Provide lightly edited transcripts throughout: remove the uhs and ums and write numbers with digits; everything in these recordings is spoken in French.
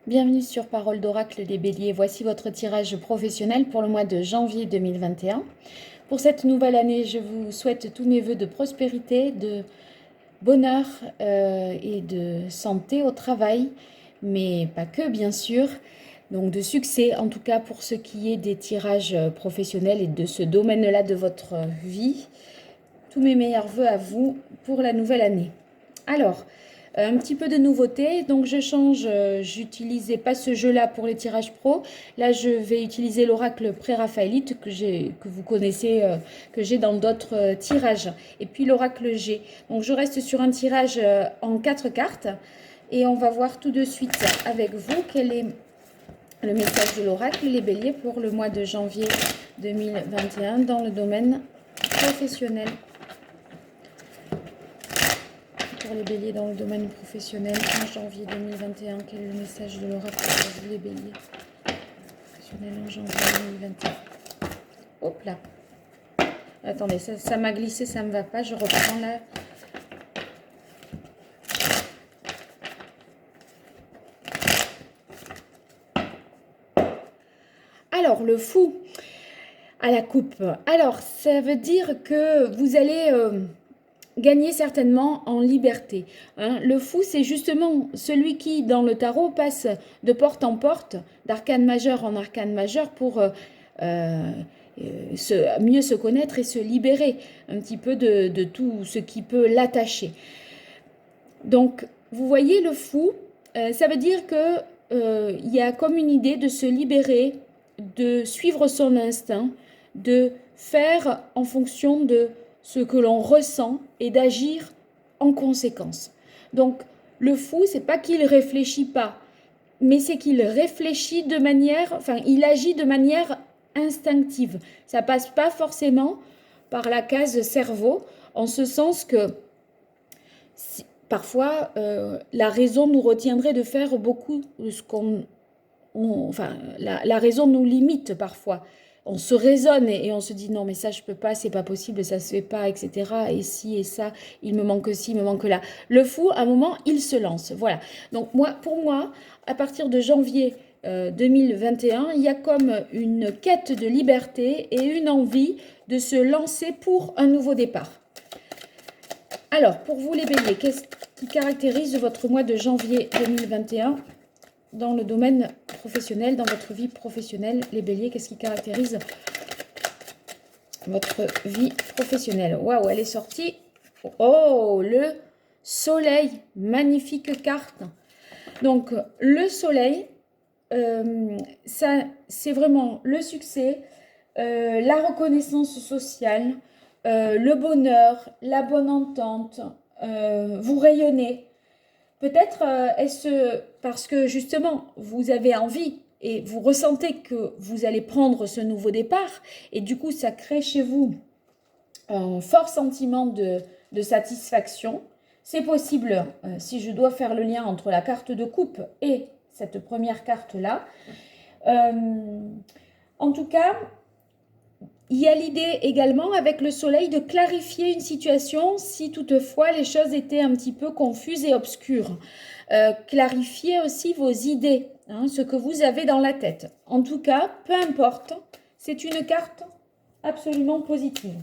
Bienvenue sur Parole d'Oracle des Béliers. Voici votre tirage professionnel pour le mois de janvier 2021. Pour cette nouvelle année, je vous souhaite tous mes vœux de prospérité, de bonheur et de santé au travail, mais pas que bien sûr. Donc de succès en tout cas pour ce qui est des tirages professionnels et de ce domaine-là de votre vie. Tous mes meilleurs vœux à vous pour la nouvelle année. Alors, un petit peu de nouveauté, donc je change, j'utilisais pas ce jeu-là pour les tirages pro. Là, je vais utiliser l'oracle pré-raphaélite que vous connaissez, que j'ai dans d'autres tirages. Et puis l'oracle G. Donc je reste sur un tirage en 4 cartes et on va voir tout de suite avec vous quel est le message de l'oracle, les béliers, pour le mois de janvier 2021 dans le domaine professionnel. Pour les béliers dans le domaine professionnel, en janvier 2021, quel est le message de l'oracle pour vous les béliers professionnels en janvier 2021? Hop là. Attendez, ça m'a glissé, ça ne me va pas, je reprends là. Alors, le fou à la coupe. Alors, ça veut dire que vous allez gagner certainement en liberté. Le fou, c'est justement celui qui, dans le tarot, passe de porte en porte, d'arcane majeur en arcane majeur pour mieux se connaître et se libérer un petit peu de tout ce qui peut l'attacher. Donc, vous voyez, le fou, ça veut dire que il y a comme une idée de se libérer, de suivre son instinct, de faire en fonction de ce que l'on ressent et d'agir en conséquence. Donc, le fou, c'est pas qu'il réfléchit pas, mais c'est qu'il réfléchit de manière, enfin, il agit de manière instinctive. Ça passe pas forcément par la case cerveau, en ce sens que parfois, la raison nous retiendrait de faire beaucoup de ce qu'on... Enfin, la raison nous limite parfois. On se raisonne et on se dit non mais ça je peux pas, c'est pas possible, ça se fait pas, etc. Et si et ça, il me manque ci, il me manque là. Le fou, à un moment, il se lance. Voilà. Donc pour moi, à partir de janvier 2021, il y a comme une quête de liberté et une envie de se lancer pour un nouveau départ. Alors, pour vous les béliers, qu'est-ce qui caractérise votre mois de janvier 2021 dans le domaine professionnel, dans votre vie professionnelle? Les béliers, qu'est-ce qui caractérise votre vie professionnelle? Waouh, elle est sortie. Oh, le soleil, magnifique carte. Donc, le soleil, ça, c'est vraiment le succès, la reconnaissance sociale, le bonheur, la bonne entente, vous rayonnez. Peut-être est-ce parce que justement vous avez envie et vous ressentez que vous allez prendre ce nouveau départ et du coup ça crée chez vous un fort sentiment de satisfaction. C'est possible, si je dois faire le lien entre la carte de coupe et cette première carte-là. En tout cas, il y a l'idée également avec le soleil de clarifier une situation si toutefois les choses étaient un petit peu confuses et obscures. Clarifier aussi vos idées, ce que vous avez dans la tête. En tout cas, peu importe, c'est une carte absolument positive.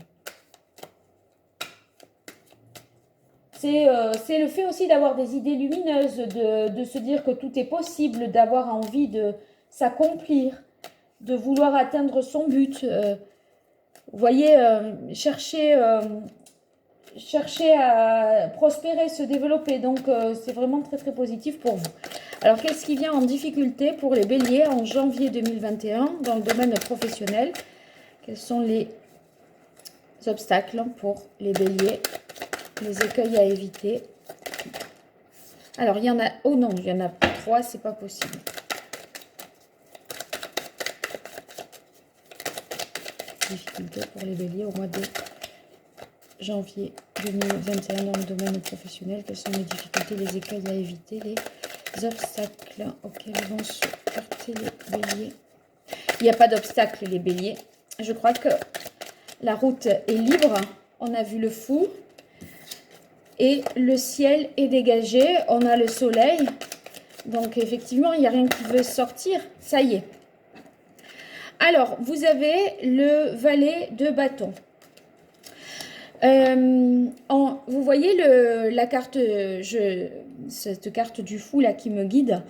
C'est le fait aussi d'avoir des idées lumineuses, de se dire que tout est possible, d'avoir envie de s'accomplir, de vouloir atteindre son but. Vous voyez, chercher à prospérer, se développer. Donc, c'est vraiment très, très positif pour vous. Alors, qu'est-ce qui vient en difficulté pour les béliers en janvier 2021 dans le domaine professionnel? Quels sont les obstacles pour les béliers, les écueils à éviter? Alors, il y en a... Oh non, il y en a 3, c'est pas possible. Difficultés pour les béliers au mois de janvier 2021 dans le domaine professionnel. Quelles sont les difficultés, les écueils à éviter, les obstacles auxquels vont se heurter les béliers? Il n'y a pas d'obstacle les béliers. Je crois que la route est libre. On a vu le fou et le ciel est dégagé. On a le soleil. Donc, effectivement, il n'y a rien qui veut sortir. Ça y est. Alors, vous avez le valet de bâton. Vous voyez la carte, cette carte du fou là qui me guide.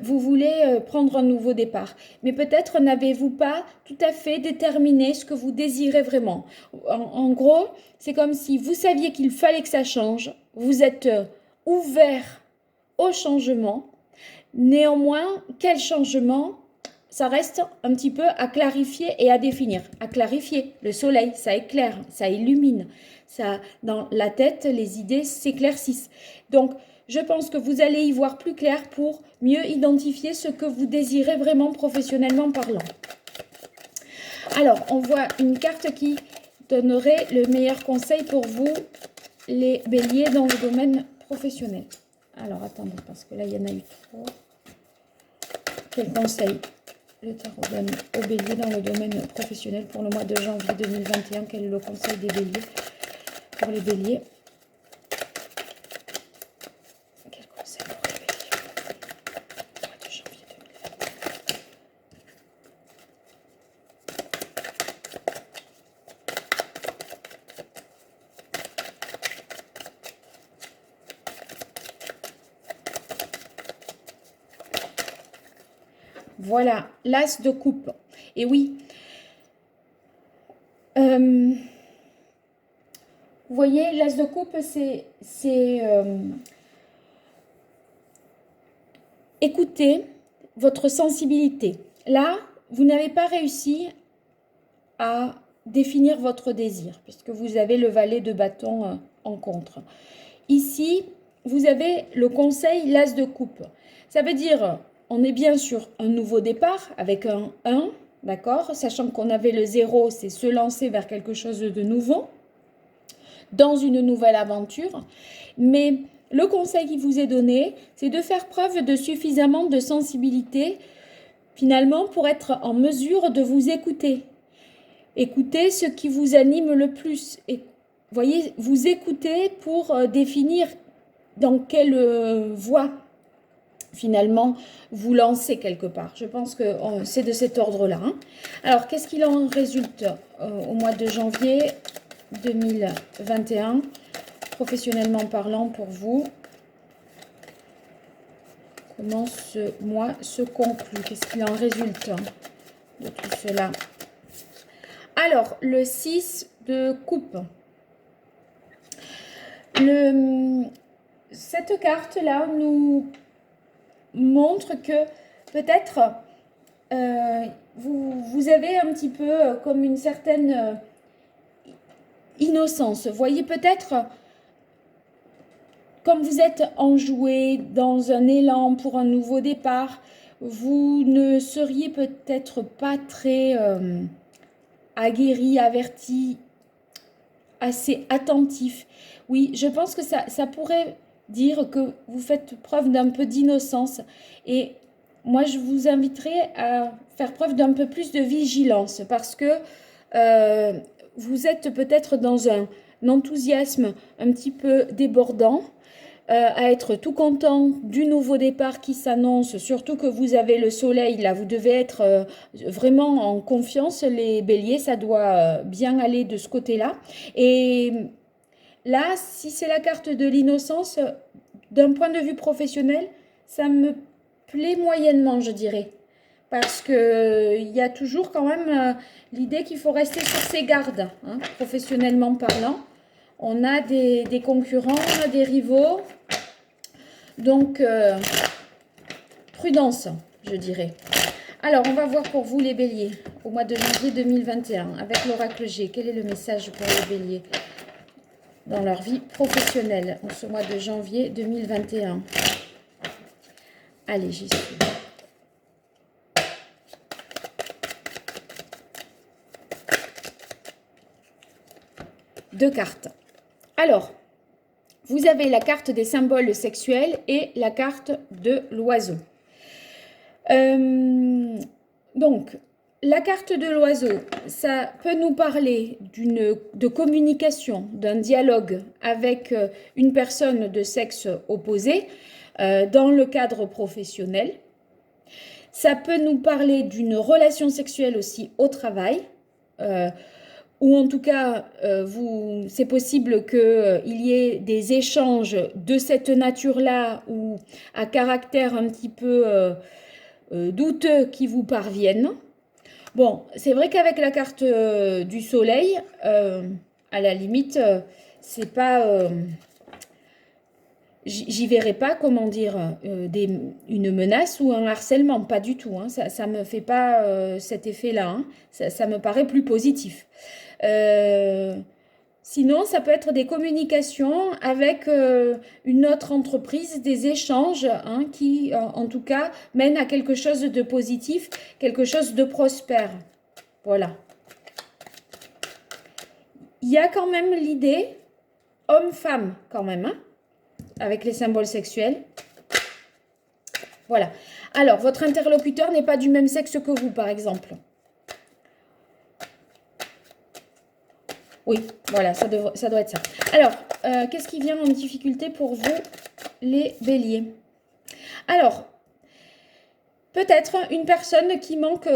Vous voulez prendre un nouveau départ, mais peut-être n'avez-vous pas tout à fait déterminé ce que vous désirez vraiment. En gros, c'est comme si vous saviez qu'il fallait que ça change. Vous êtes ouvert au changement. Néanmoins, quel changement? Ça reste un petit peu à clarifier et à définir. À clarifier, le soleil, ça éclaire, ça illumine. Ça, dans la tête, les idées s'éclaircissent. Donc, je pense que vous allez y voir plus clair pour mieux identifier ce que vous désirez vraiment professionnellement parlant. Alors, on voit une carte qui donnerait le meilleur conseil pour vous, les béliers, dans le domaine professionnel. Alors, attendez, parce que là, il y en a eu trop. Quel conseil le tarot donne aux béliers dans le domaine professionnel pour le mois de janvier 2021? Quel est le conseil des béliers pour les béliers? Quel conseil pour les béliers au mois de janvier 2021? Voilà, l'as de coupe. Et oui, vous voyez, l'as de coupe, c'est écouter votre sensibilité. Là, vous n'avez pas réussi à définir votre désir, puisque vous avez le valet de bâton en contre. Ici, vous avez le conseil, l'as de coupe. Ça veut dire, on est bien sur un nouveau départ avec un 1, d'accord? Sachant qu'on avait le 0, c'est se lancer vers quelque chose de nouveau, dans une nouvelle aventure. Mais le conseil qui vous est donné, c'est de faire preuve de suffisamment de sensibilité, finalement, pour être en mesure de vous écouter. Écoutez ce qui vous anime le plus. Et, voyez, vous écoutez pour définir dans quelle voie, finalement, vous lancez quelque part. Je pense que c'est de cet ordre-là. Hein. Alors, qu'est-ce qu'il en résulte au mois de janvier 2021, professionnellement parlant pour vous? Comment ce mois se conclut? Qu'est-ce qu'il en résulte de tout cela? Alors, le 6 de coupe. Cette carte-là nous montre que peut-être vous avez un petit peu comme une certaine innocence. Vous voyez peut-être comme vous êtes enjoué dans un élan pour un nouveau départ, vous ne seriez peut-être pas très aguerri, averti, assez attentif. Oui, je pense que ça pourrait dire que vous faites preuve d'un peu d'innocence. Et moi, je vous inviterai à faire preuve d'un peu plus de vigilance parce que vous êtes peut-être dans un enthousiasme un petit peu débordant, à être tout content du nouveau départ qui s'annonce, surtout que vous avez le soleil, là, vous devez être vraiment en confiance, les béliers, ça doit bien aller de ce côté-là. Et là, si c'est la carte de l'innocence, d'un point de vue professionnel, ça me plaît moyennement, je dirais. Parce qu'il y a toujours quand même l'idée qu'il faut rester sur ses gardes, hein, professionnellement parlant. On a des concurrents, on a des rivaux. Donc, prudence, je dirais. Alors, on va voir pour vous les béliers, au mois de janvier 2021, avec l'oracle G. Quel est le message pour les béliers dans leur vie professionnelle en ce mois de janvier 2021? Allez, j'y suis. Deux cartes. Alors, vous avez la carte des symboles sexuels et la carte de l'oiseau. Donc, la carte de l'oiseau, ça peut nous parler de communication, d'un dialogue avec une personne de sexe opposé. dans le cadre professionnel. Ça peut nous parler d'une relation sexuelle aussi au travail, ou en tout cas, c'est possible qu'il y ait des échanges de cette nature-là ou à caractère un petit peu douteux qui vous parviennent. Bon, c'est vrai qu'avec la carte du soleil, à la limite, c'est pas... j'y verrai pas, comment dire, une menace ou un harcèlement, pas du tout. Hein. Ça me fait pas cet effet-là. Hein. Ça me paraît plus positif. Sinon, ça peut être des communications avec une autre entreprise, des échanges hein, qui, en tout cas, mènent à quelque chose de positif, quelque chose de prospère. Voilà. Il y a quand même l'idée homme-femme, quand même, hein, avec les symboles sexuels. Voilà. Alors, votre interlocuteur n'est pas du même sexe que vous, par exemple. Oui, voilà, ça doit être ça. Alors, qu'est-ce qui vient en difficulté pour vous, les béliers? Alors, peut-être une personne qui manque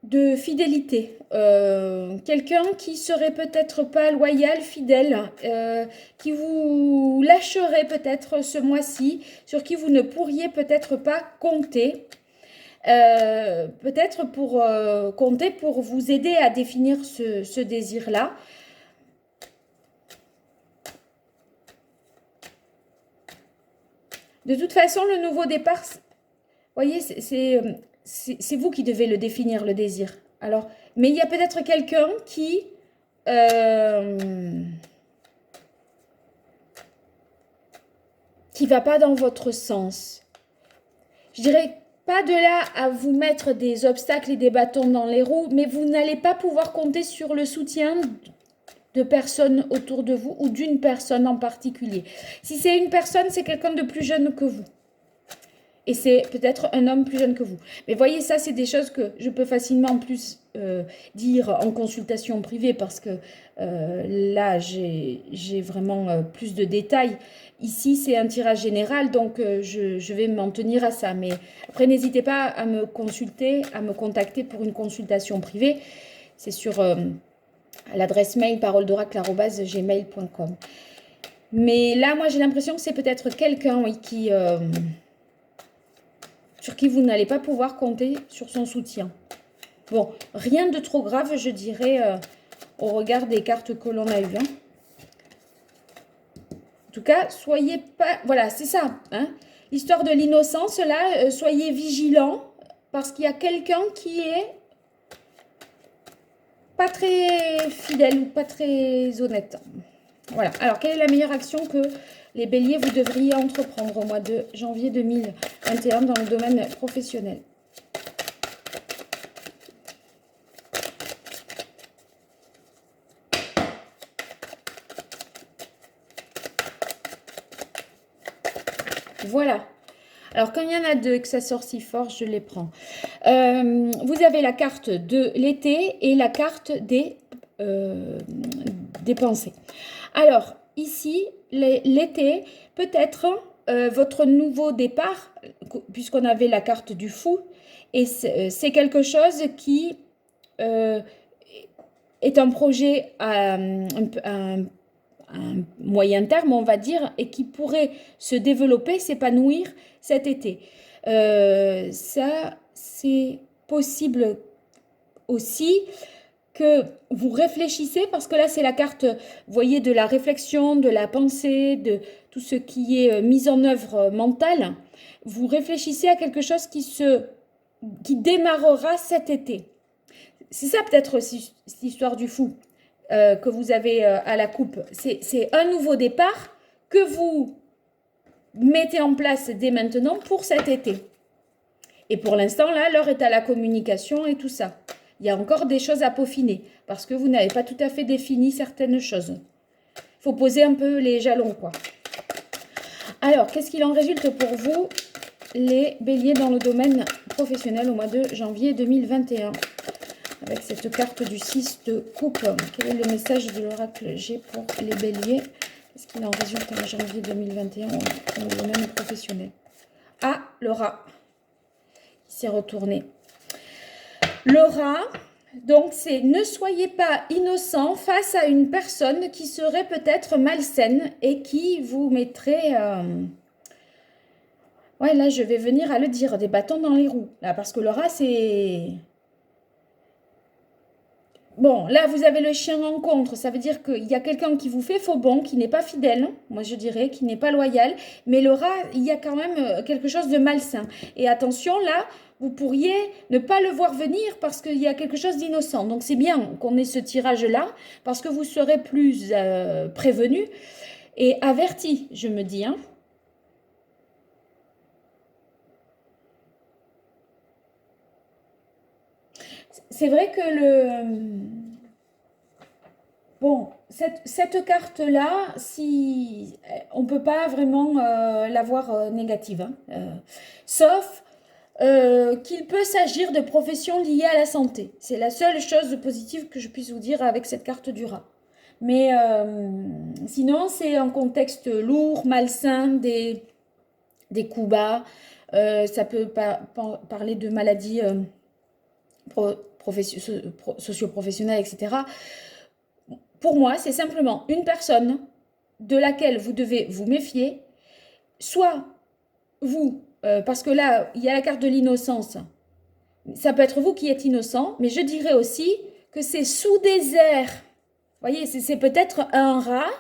de fidélité. Quelqu'un qui serait peut-être pas loyal, fidèle, qui vous lâcherait peut-être ce mois-ci, sur qui vous ne pourriez peut-être pas compter. Peut-être pour compter pour vous aider à définir ce désir-là. De toute façon, le nouveau départ, vous voyez, c'est vous qui devez le définir, le désir. Alors, mais il y a peut-être quelqu'un qui va pas dans votre sens. Je dirais pas de là à vous mettre des obstacles et des bâtons dans les roues, mais vous n'allez pas pouvoir compter sur le soutien de personnes autour de vous ou d'une personne en particulier. Si c'est une personne, c'est quelqu'un de plus jeune que vous. Et c'est peut-être un homme plus jeune que vous. Mais voyez, ça, c'est des choses que je peux facilement plus dire en consultation privée parce que là, j'ai vraiment plus de détails. Ici, c'est un tirage général, donc je vais m'en tenir à ça. Mais après, n'hésitez pas à me consulter, à me contacter pour une consultation privée. C'est sur l'adresse mail paroledoracle@gmail.com. Mais là, moi, j'ai l'impression que c'est peut-être quelqu'un oui, sur qui vous n'allez pas pouvoir compter sur son soutien. Bon, rien de trop grave, je dirais, au regard des cartes que l'on a eues. Hein. En tout cas, soyez pas... Voilà, c'est ça. Hein. L'histoire de l'innocence, là, soyez vigilants, parce qu'il y a quelqu'un qui est pas très fidèle ou pas très honnête. Voilà. Alors, quelle est la meilleure action que les béliers, vous devriez entreprendre au mois de janvier 2021 dans le domaine professionnel? Voilà. Alors, quand il y en a deux et que ça sort si fort, je les prends. Vous avez la carte de l'été et la carte des pensées. Alors, ici, l'été, peut-être votre nouveau départ, puisqu'on avait la carte du fou, et c'est quelque chose qui est un projet à un moyen terme, on va dire, et qui pourrait se développer, s'épanouir cet été. Ça, c'est possible aussi que vous réfléchissez, parce que là, c'est la carte, vous voyez, de la réflexion, de la pensée, de tout ce qui est mise en œuvre mentale. Vous réfléchissez à quelque chose qui démarrera cet été. C'est ça peut-être cette histoire du fou que vous avez à la coupe. C'est un nouveau départ que vous mettez en place dès maintenant pour cet été. Et pour l'instant, là, l'heure est à la communication et tout ça. Il y a encore des choses à peaufiner parce que vous n'avez pas tout à fait défini certaines choses. Il faut poser un peu les jalons, quoi. Alors, qu'est-ce qu'il en résulte pour vous, les béliers, dans le domaine professionnel au mois de janvier 2021 ? Avec cette carte du 6 de coupe, quel est le message de l'oracle G pour les béliers? Qu'est-ce qu'il en résulte en janvier 2021 au domaine professionnel? Ah, le rat. Il s'est retourné. Le rat, donc c'est ne soyez pas innocent face à une personne qui serait peut-être malsaine et qui vous mettrait... Ouais, là, je vais venir à le dire, des bâtons dans les roues. Là, parce que le rat, c'est... Bon, là, vous avez le chien en contre. Ça veut dire qu'il y a quelqu'un qui vous fait faux bon, qui n'est pas fidèle, moi je dirais, qui n'est pas loyal. Mais le rat, il y a quand même quelque chose de malsain. Et attention, là, vous pourriez ne pas le voir venir parce qu'il y a quelque chose d'innocent. Donc, c'est bien qu'on ait ce tirage-là parce que vous serez plus prévenu et averti, je me dis, hein. C'est vrai que bon, cette carte-là, si, on ne peut pas vraiment la voir négative, hein. Sauf qu'il peut s'agir de professions liées à la santé. C'est la seule chose positive que je puisse vous dire avec cette carte du rat. Mais sinon, c'est un contexte lourd, malsain, des coups bas. Ça peut parler de maladies socio-professionnelles, etc. Pour moi, c'est simplement une personne de laquelle vous devez vous méfier, soit vous, parce que là, il y a la carte de l'innocence, ça peut être vous qui êtes innocent, mais je dirais aussi que c'est sous des airs. Vous voyez, c'est peut-être un rat,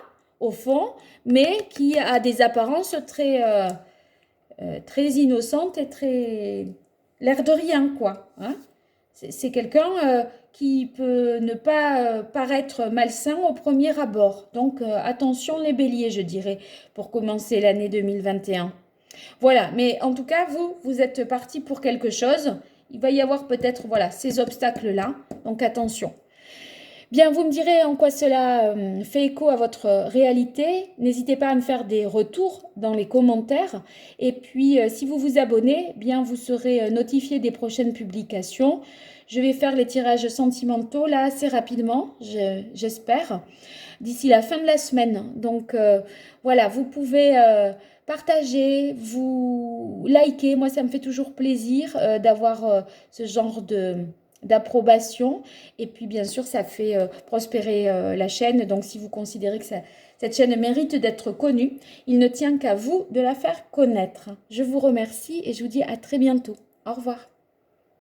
au fond, mais qui a des apparences très innocentes et très... l'air de rien, quoi, hein. C'est quelqu'un qui peut ne pas paraître malsain au premier abord. Donc, attention les béliers, je dirais, pour commencer l'année 2021. Voilà, mais en tout cas, vous êtes parti pour quelque chose. Il va y avoir peut-être, voilà, ces obstacles-là. Donc, attention. Bien, vous me direz en quoi cela fait écho à votre réalité. N'hésitez pas à me faire des retours dans les commentaires. Et puis, si vous vous abonnez, bien, vous serez notifié des prochaines publications. Je vais faire les tirages sentimentaux là assez rapidement, j'espère, d'ici la fin de la semaine. Donc, voilà, vous pouvez partager, vous liker. Moi, ça me fait toujours plaisir d'avoir ce genre d'approbation. Et puis, bien sûr, ça fait prospérer la chaîne. Donc, si vous considérez que cette chaîne mérite d'être connue, il ne tient qu'à vous de la faire connaître. Je vous remercie et je vous dis à très bientôt. Au revoir.